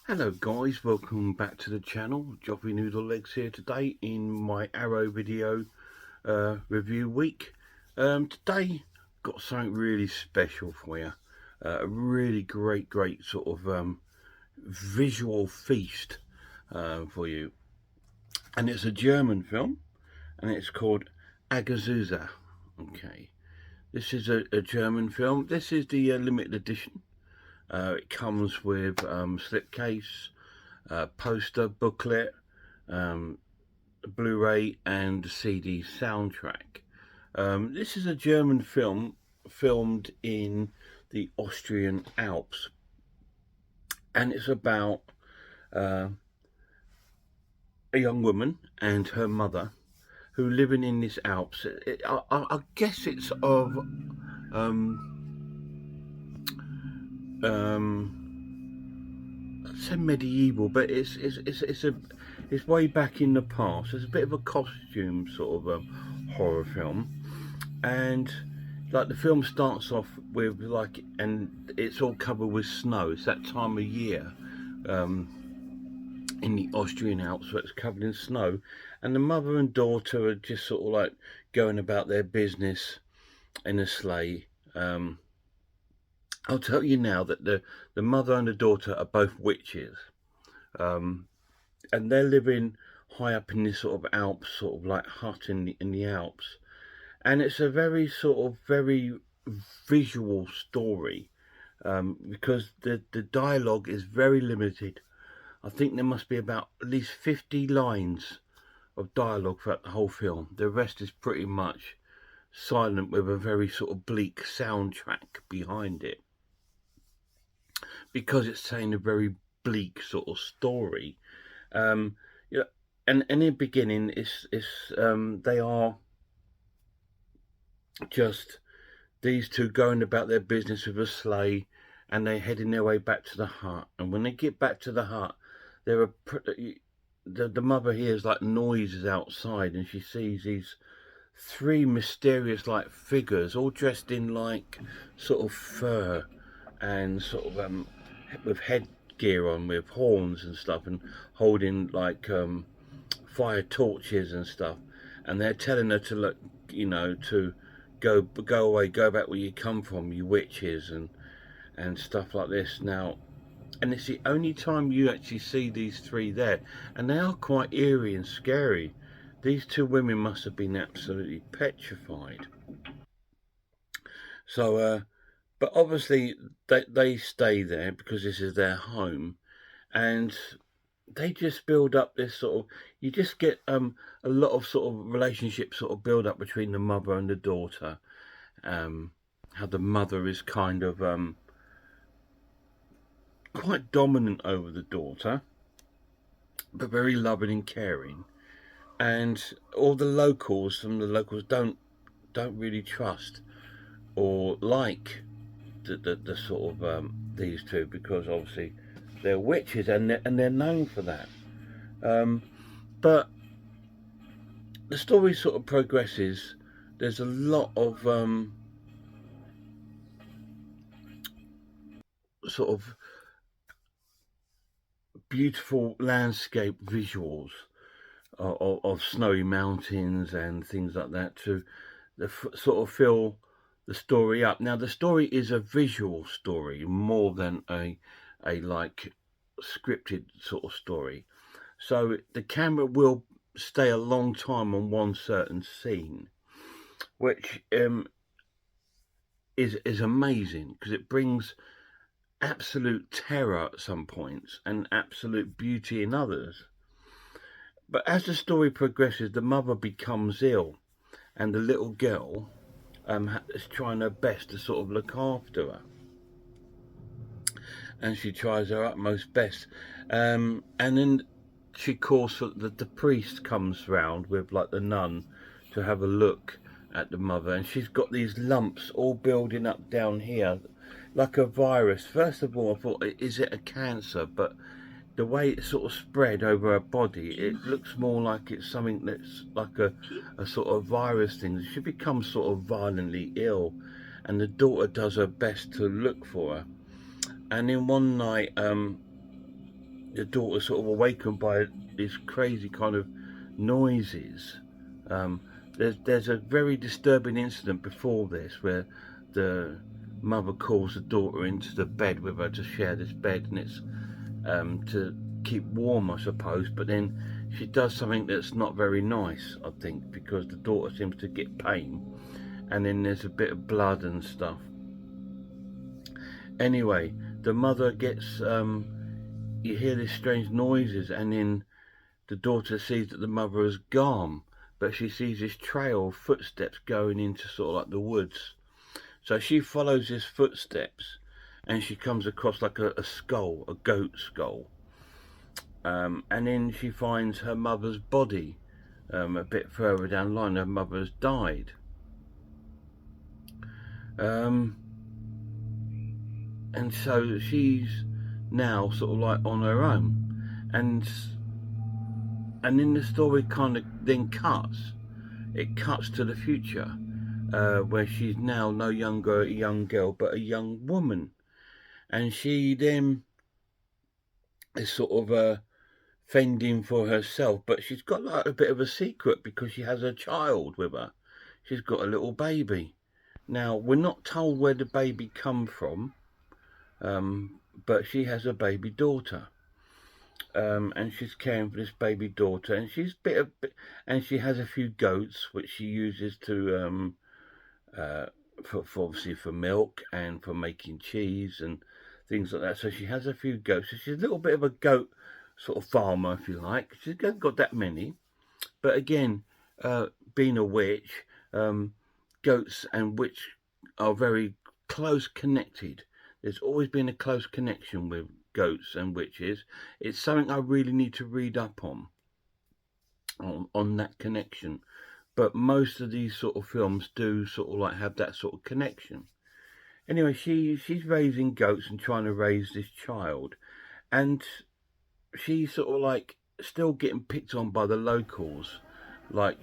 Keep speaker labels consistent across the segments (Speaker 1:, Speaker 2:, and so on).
Speaker 1: Hello guys, welcome back to the channel. Joffy Noodle Legs here today in my Arrow video review week. Today got something really special for you. A really great sort of visual feast for you. And it's a German film and it's called Hagazussa. Okay, this is a German film. This is the limited edition. It comes with slipcase, poster, booklet, Blu-ray and CD soundtrack. This is a German film filmed in the Austrian Alps, and it's about uh, a young woman and her mother who living in this Alps. I guess it's of I'd say medieval, but it's way back in the past. It's a bit of a costume sort of horror film, and like the film starts off with and it's all covered with snow. It's that time of year in the Austrian Alps where it's covered in snow, and the mother and daughter are just sort of like going about their business in a sleigh. I'll tell you now that the mother and the daughter are both witches, and they're living high up in this sort of Alps, sort of like hut in the Alps, and it's a very sort of very visual story because the dialogue is very limited. I think there must be about at least 50 lines of dialogue throughout the whole film. The rest is pretty much silent with a very sort of bleak soundtrack behind it, because it's saying a very bleak sort of story. Yeah, and in the beginning, it's they are just these two going about their business with a sleigh, and they're heading their way back to the hut. And when they get back to the hut, there are the mother hears like noises outside, and she sees these three mysterious like figures, all dressed in like sort of fur and sort of with headgear on, with horns and stuff, and holding like fire torches and stuff. And they're telling her to look, to go away, go back where you come from, you witches, and stuff like this. Now, and it's the only time you actually see these three there, and they are quite eerie and scary. These two women must have been absolutely petrified. So, but obviously they stay there because this is their home, and they just build up this sort of, you just get a lot of sort of relationship sort of build up between the mother and the daughter. How the mother is kind of quite dominant over the daughter, but very loving and caring. And all the locals, don't really trust or like the sort of these two, because obviously they're witches, and they're known for that. But the story sort of progresses. There's a lot of sort of beautiful landscape visuals of snowy mountains and things like that to sort of fill the story up. Now, the story is a visual story more than a like scripted sort of story. So the camera will stay a long time on one certain scene, which is amazing, because it brings absolute terror at some points and absolute beauty in others. But as the story progresses, the mother becomes ill, and the little girl is trying her best to sort of look after her, and she tries her utmost best. And then she calls for the priest comes round with like the nun to have a look at the mother, and she's got these lumps all building up down here like a virus. First of all, I thought, is it a cancer? But the way it's sort of spread over her body, it looks more like it's something that's like a sort of virus thing. She becomes sort of violently ill, and the daughter does her best to look for her. And then one night, the daughter's sort of awakened by these crazy kind of noises. Um, there's a very disturbing incident before this where the mother calls the daughter into the bed with her to share this bed, and it's to keep warm, I suppose. But then she does something that's not very nice, I think, because the daughter seems to get pain, and then there's a bit of blood and stuff. Anyway, the mother gets you hear these strange noises, and then the daughter sees that the mother is gone, but she sees this trail of footsteps going into sort of like the woods. So she follows his footsteps, and she comes across like a skull, a goat skull. And then she finds her mother's body a bit further down the line. Her mother's died. And so she's now sort of like on her own. And then the story kind of then cuts. It cuts to the future, where she's now no longer a young girl, but a young woman. And she then is sort of fending for herself, but she's got like a bit of a secret because she has a child with her. She's got a little baby. Now, we're not told where the baby come from, but she has a baby daughter. And she's caring for this baby daughter, and and she has a few goats which she uses to for obviously for milk and for making cheese and things like that. So she has a few goats. So she's a little bit of a goat sort of farmer, if you like. She hasn't got that many, but again, being a witch, goats and witch are very close connected. There's always been a close connection with goats and witches. It's something I really need to read up on that connection. But most of these sort of films do sort of like have that sort of connection. Anyway, she's raising goats and trying to raise this child, and she's sort of like still getting picked on by the locals. Like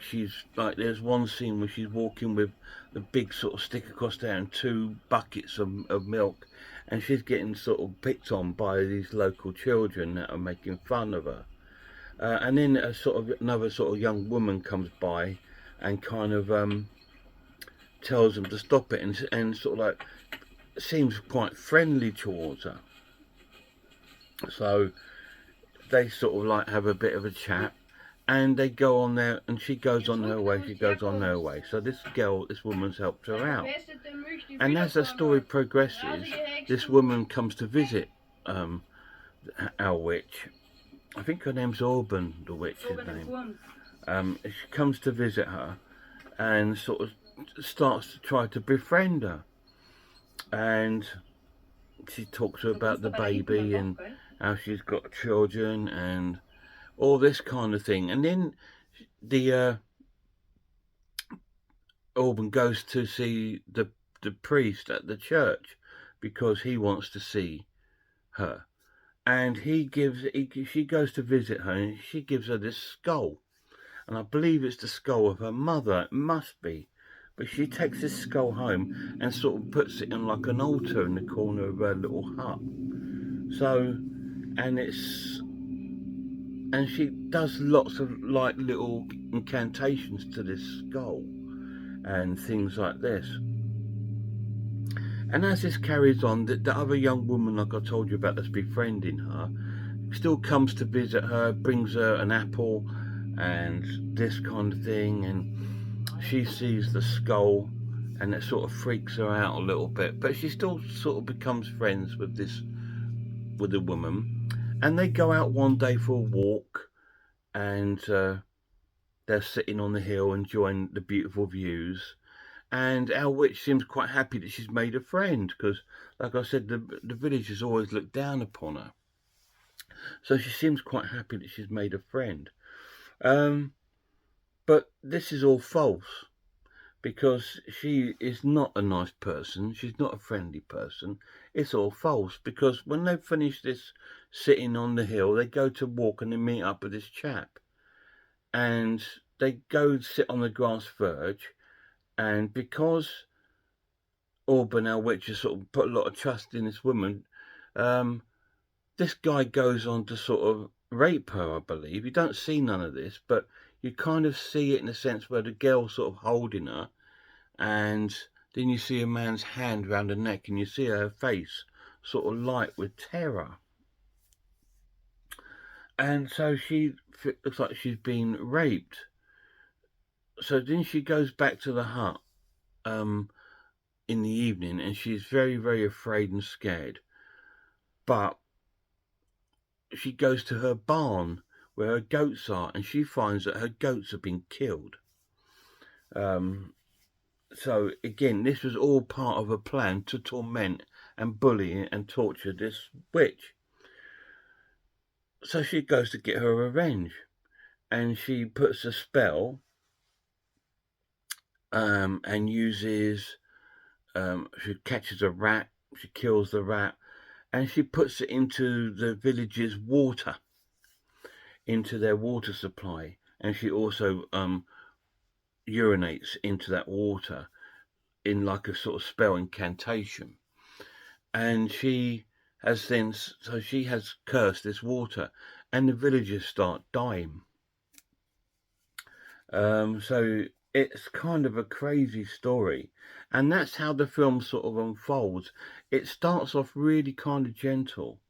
Speaker 1: there's one scene where she's walking with the big sort of stick across there and 2 buckets of milk, and she's getting sort of picked on by these local children that are making fun of her. And then another sort of young woman comes by and kind of tells them to stop it, and sort of like seems quite friendly towards her. So they sort of like have a bit of a chat, and they go on there, and she goes on her way. So this woman's helped her out, and as the story progresses, this woman comes to visit our witch. I think her name's Auburn, the witch's name. She comes to visit her and sort of starts to try to befriend her, and she talks to her about the baby and how she's got children and all this kind of thing. And then the Auburn goes to see the priest at the church because he wants to see her, and she goes to visit her, and she gives her this skull, and I believe it's the skull of her mother. It must be. But she takes this skull home and sort of puts it in like an altar in the corner of her little hut. So, and she does lots of like little incantations to this skull and things like this. And as this carries on, the other young woman, like I told you about, that's befriending her, still comes to visit her, brings her an apple and this kind of thing, and she sees the skull, and it sort of freaks her out a little bit, but she still sort of becomes friends with the woman, and they go out one day for a walk, and they're sitting on the hill enjoying the beautiful views, and our witch seems quite happy that she's made a friend, because like I said, the villagers always look down upon her, so she seems quite happy that she's made a friend. But this is all false, because she is not a nice person. She's not a friendly person. It's all false, because when they finish this sitting on the hill, they go to walk and they meet up with this chap, and they go sit on the grass verge, and because Auburn, our witch, has sort of put a lot of trust in this woman, this guy goes on to sort of rape her, I believe. You don't see none of this, but you kind of see it in a sense where the girl's sort of holding her, and then you see a man's hand round her neck, and you see her face sort of light with terror. And so she looks like she's been raped. So then she goes back to the hut in the evening, and she's very, very afraid and scared. But she goes to her barn where her goats are, and she finds that her goats have been killed. So again, this was all part of a plan to torment and bully and torture this witch. So she goes to get her revenge, and she puts a spell and uses, she catches a rat, she kills the rat, and she puts it into the village's water, into their water supply, and she also urinates into that water in like a sort of spell incantation. And she has then, so she has cursed this water, and the villagers start dying. So it's kind of a crazy story, and that's how the film sort of unfolds. It starts off really kind of gentle,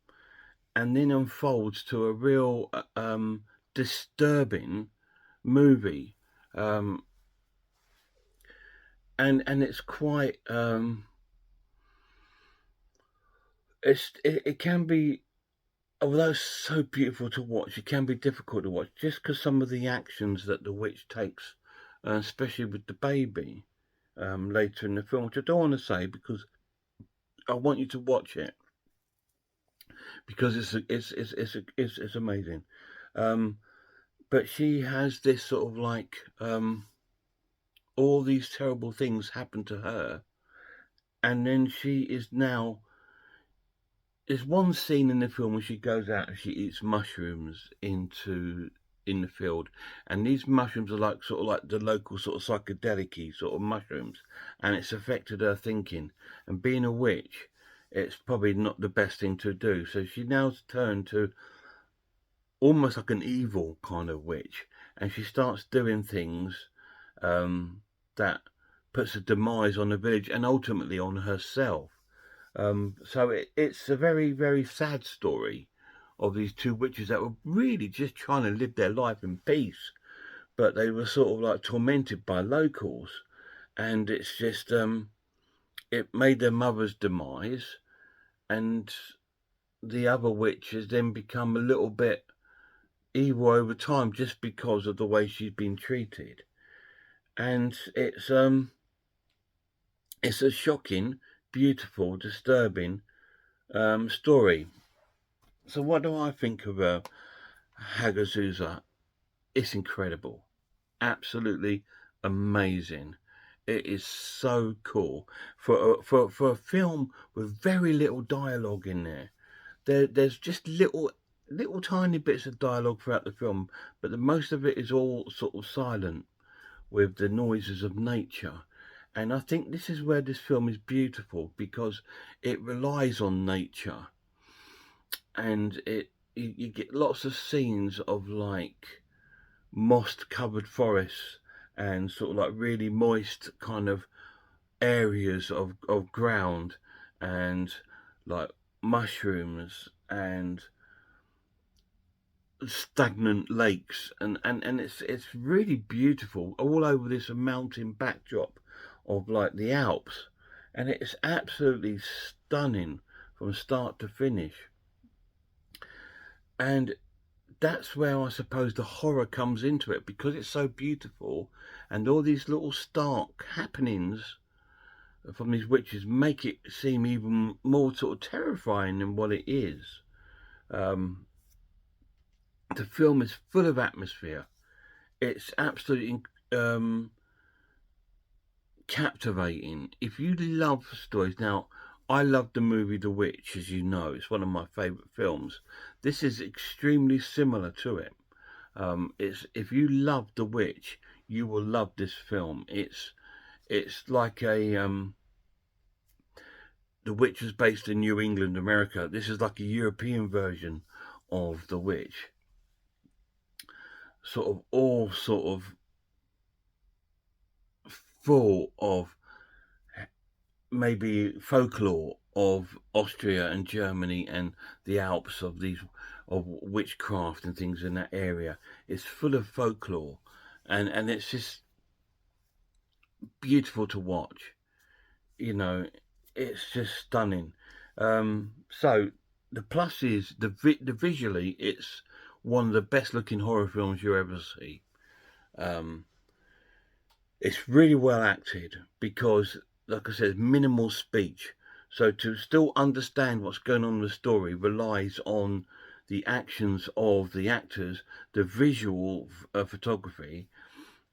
Speaker 1: and then unfolds to a real disturbing movie, and it's quite it can be, although it's so beautiful to watch, it can be difficult to watch just because some of the actions that the witch takes, especially with the baby later in the film, which I don't want to say because I want you to watch it because it's amazing. But she has this sort of like all these terrible things happen to her, and then she is now. There's one scene in the film where she goes out and she eats mushrooms in the field, and these mushrooms are like sort of like the local sort of psychedelic-y sort of mushrooms, and it's affected her thinking. And being a witch, it's probably not the best thing to do. So she now's turned to almost like an evil kind of witch, and she starts doing things that puts a demise on the village and ultimately on herself. So it's a very, very sad story of these two witches that were really just trying to live their life in peace, but they were sort of like tormented by locals, and it's just it made their mother's demise, and the other witch has then become a little bit evil over time just because of the way she's been treated. And it's a shocking, beautiful, disturbing story. So what do I think of Hagazussa? It's incredible, absolutely amazing. It is so cool for a film with very little dialogue in there. There's just little tiny bits of dialogue throughout the film, but the most of it is all sort of silent with the noises of nature. And I think this is where this film is beautiful because it relies on nature, and you get lots of scenes of like moss covered forests and sort of like really moist kind of areas of ground, and like mushrooms and stagnant lakes, and it's really beautiful all over this mountain backdrop of like the Alps, and it's absolutely stunning from start to finish. And that's where I suppose the horror comes into it, because it's so beautiful, and all these little stark happenings from these witches make it seem even more sort of terrifying than what it is. The film is full of atmosphere. It's absolutely captivating. If you love stories, now I love the movie The Witch, as you know, it's one of my favourite films. This is extremely similar to it. It's, if you love The Witch, you will love this film. It's like a The Witch was based in New England, America. This is like a European version of The Witch. All full of maybe folklore of Austria and Germany and the Alps, of witchcraft and things in that area. It's full of folklore, and it's just beautiful to watch. You know, it's just stunning. So the plus is the visually, it's one of the best looking horror films you ever see. It's really well acted because, like I said, minimal speech. So to still understand what's going on in the story relies on the actions of the actors, the visual photography,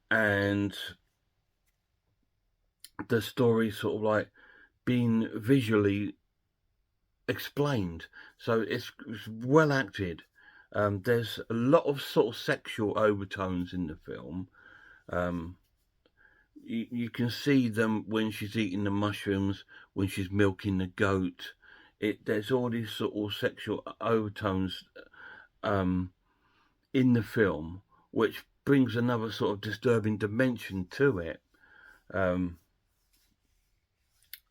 Speaker 1: and the story sort of like being visually explained. So it's well acted. There's a lot of sort of sexual overtones in the film. You can see them when she's eating the mushrooms, when she's milking the goat. There's all these sort of sexual overtones in the film, which brings another sort of disturbing dimension to it. I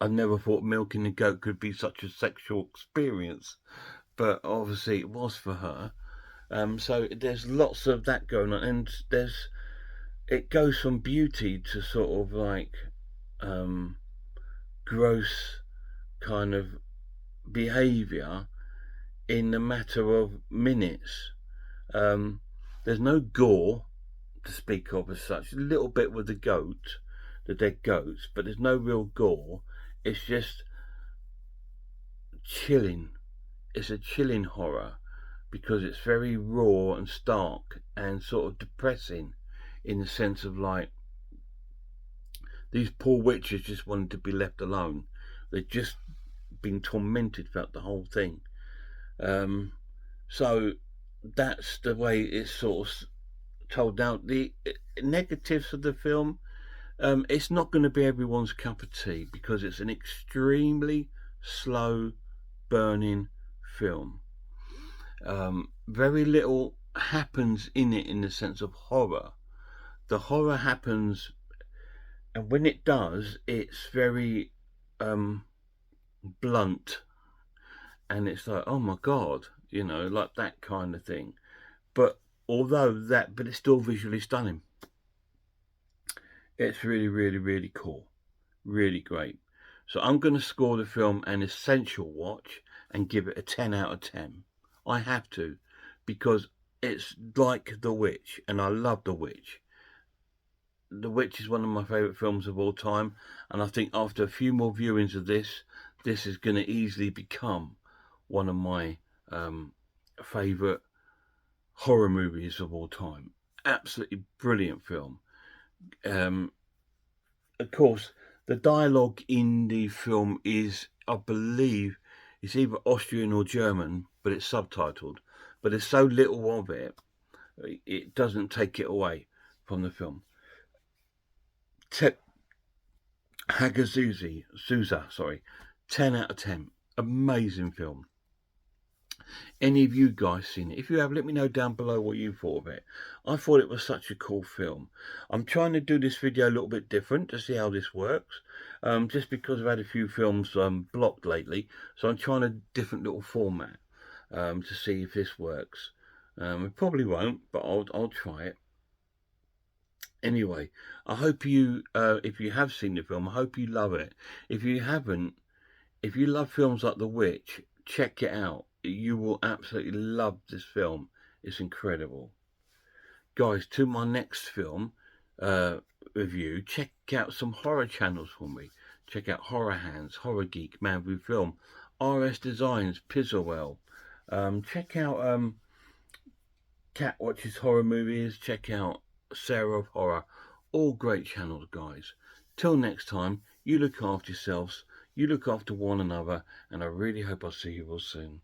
Speaker 1: never thought milking the goat could be such a sexual experience, but obviously it was for her. So there's lots of that going on, and it goes from beauty to sort of like gross kind of behaviour in a matter of minutes. There's no gore to speak of as such. A little bit with the dead goats, but there's no real gore. It's just chilling. It's a chilling horror because it's very raw and stark and sort of depressing, in the sense of like, these poor witches just wanted to be left alone. They'd just been tormented throughout the whole thing. So that's the way it's sort of told. Now, the negatives of the film, it's not going to be everyone's cup of tea because it's an extremely slow burning film. Very little happens in it in the sense of horror. The horror happens, and when it does, it's very blunt, and it's like, oh my god, like that kind of thing. But it's still visually stunning. It's really, really, really cool, really great. So I'm going to score the film an essential watch and give it a 10 out of 10. I have to, because it's like The Witch, and I love The Witch. The Witch is one of my favourite films of all time, and I think after a few more viewings of this is going to easily become one of my favourite horror movies of all time. Absolutely brilliant film. Of course, the dialogue in the film is, I believe, it's either Austrian or German, but it's subtitled. But there's so little of it, it doesn't take it away from the film. Hagazussa, 10 out of 10. Amazing film. Any of you guys seen it? If you have, let me know down below what you thought of it. I thought it was such a cool film. I'm trying to do this video a little bit different to see how this works. Just because I've had a few films blocked lately, so I'm trying a different little format to see if this works. It probably won't, but I'll try it. Anyway, I hope you, if you have seen the film, I hope you love it. If you haven't, if you love films like The Witch, check it out. You will absolutely love this film. It's incredible. Guys, to my next film review, check out some horror channels for me. Check out Horror Hands, Horror Geek, Man View Film, RS Designs, Pizzlewell. Check out Cat Watches Horror Movies. Check out Sarah of Horror. All great channels, guys. Till next time, you look after yourselves, you look after one another, and I really hope I'll see you all soon.